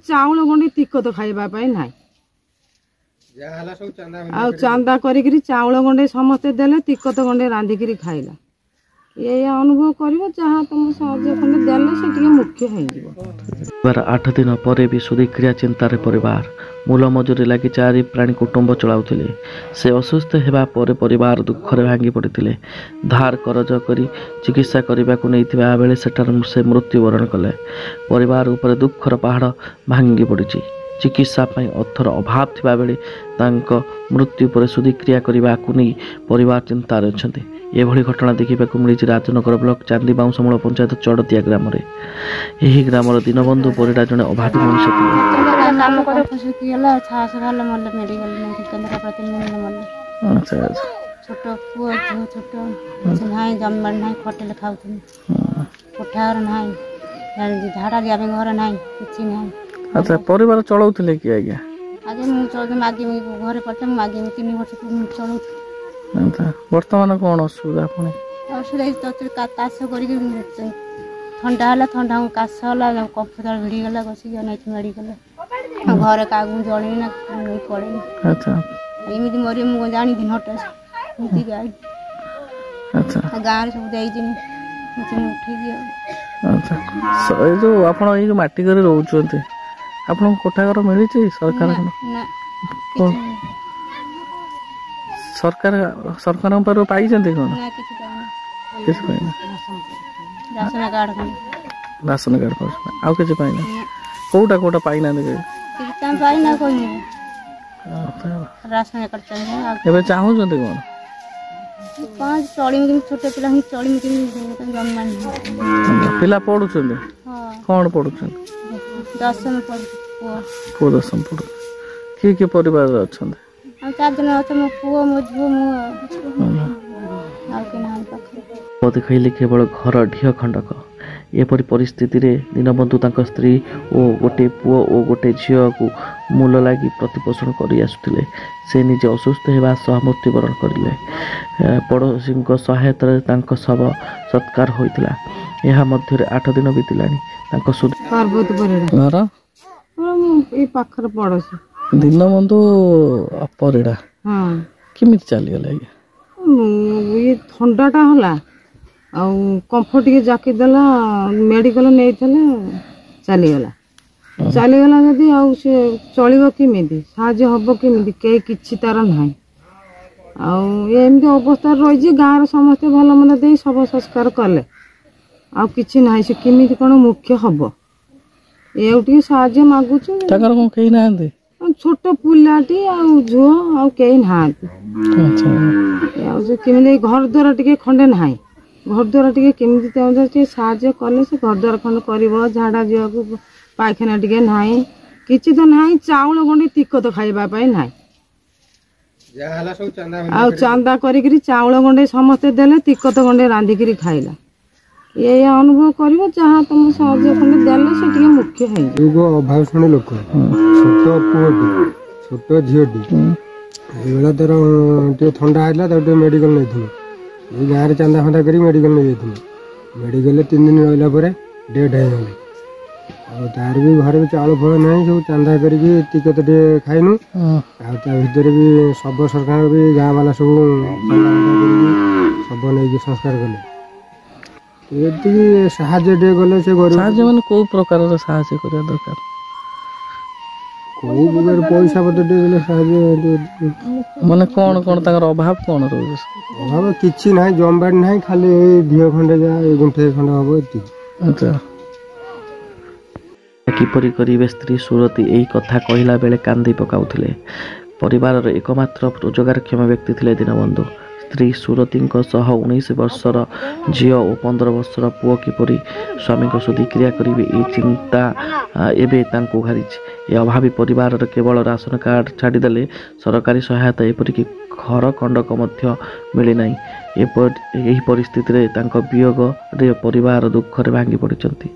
चाउल गंडे तिकत खाइबा पाई नाही आ चांदा करी चाउल गंडे समस्ते देले तिकत गंडे रांधिकी खाइला ये अनुभव कर जहाँ तुम साहाଯ୍य खंडे देले से टिके मुख्य हो 8 दिन पर भी सुधिक्रिया चिंतार परिवार मूल मजूरी लगी 4 प्राणी कुटुंब चलाउथिले से असुस्थ हेबा पर परिवार दुखरे भांगी पड़ते धार करज करी चिकित्सा करने को नहीं बेले से मृत्युवरण कले परिवार उपर दुखर पहाड़ भांगी पड़ी चिकित्सा अर्थर अभाव थिबा बेले तांको मृत्यु पर सुधिक्रिया करने को नहीं परिवार चिंतार अछंती एभली घटना देखा मिली राजनगर ब्लॉक चांदी बाउंसमूल पंचायत चढ़तिया ग्राम ग्रामर दीनबंधु परिडा जड़े अभावी मनुष्य अच्छा परिवार चलाउथिले कि आज्ञा आगे मु चल मागी घरे पड़ते मागी 3 वर्ष चलाउ बर्तमान कौन असुविधा पुणी असुविधा काश कर ठंडा है ठंडा काश है कफ भिड़ी गला बस मेडिकल घर का जड़े ना पड़े अच्छा एमती मरी मुझे जानी हटात गाड़ी अच्छा गाँव सब जाइए अच्छा जो आप माटी घर रोचे आपन कोठा घर मिली सरकार सरकार सरकार पर पाई कौन राशन कार्ड आउ किसी कौटा कौटा पाई ना चाहूँ कौन छोटे पिला पढ़ु कौन पढ़ु 10 पुओ 10 पढ़ु किए परिवार अच्छा 4 जन अच्छा मो पुओ मो झुओ मो देखले केवल घर ढीह खंडक एपरी परिस्थिति रे दीनबंधु तांको स्त्री ओ गोटे पुओ ओ गोटे झील को मूल लगी प्रतिपोषण कर आसुले से निजे असुस्थ होगा सह मृत्युवरण करें पड़ोशी सहायता शव सत्कार होता यह मध्य 8 दिन बीतला दीनबंधु परिडा केमी चलीगला ये ठंडाटा है कंफर्ट टे जाकीदेला मेडिकल नहीं चलीगला चलीगला जदि चलो केमी साहय हम केमी कहीं तार ना एमती अवस्था रही गाँव समस्ते भल मंद दे शव संस्कार कले आ कि ना से केमी कौन मुख्य हम ये साहय मागुच छोट पिलाटी झुओ आई ना केमी घर द्वार टे खंडे ना घर द्वार टे केमी साहय कले से घर द्वार खंड कर झाड़ा जा पायखाना टे ना कि तो ना चाउल गंडे तिकत खाइबापी ना आ चांदा करी चाउल गंडे समस्ते देले तिकत गंडे रांधिकी खाइला ये अनुभव कर जहाँ तुम साहय खंडे देले से टिके मुख्य है अभाव शुणी लोक छोट पुओटी छोट झीटी ये तार ठंडा है मेडिकल नहीं गाँव में चांदा फांदा कर मेडिकल नहीं मेडिकल 3 दिन रहा डेथ हो तार भी घर में चाउल फल ना सब चांदा करके टिकट टे खाइनु आर भी सब सरकार भी गाँव वाला सब सब नहीं संस्कार कले ये साहाଯ୍य टे गले से माने को प्रकार साहाଯ୍य करिया दरकार कोई प्रकार पैसा पत्र टे गले साहाଯ୍य माने कौन कौन ताकर अभाव कौन रहो अभाव किछि ना जमबाड़ ना खाली ढीह खंडे जा गुंठे खंड हम अच्छा किपरि करिवे स्त्री सुरती यही कथा कहला बेले कांदी पकाउथिले परिवार एकमात्र रोजगारक्षम व्यक्ति थिले दीनबंधु स्त्री सुरती 19 वर्षर झील और 15 वर्षर पुओ किपरि स्वामी सुधिक्रिया करेंगे ये चिंता एवं घारी ये अभावी परिवार केवल राशन कार्ड छाड़देले सरकारी सहायता एपरिक घर खंडक मिलना यही परिस्थिति वियोग परिवार दुखरे भांगी पड़ती।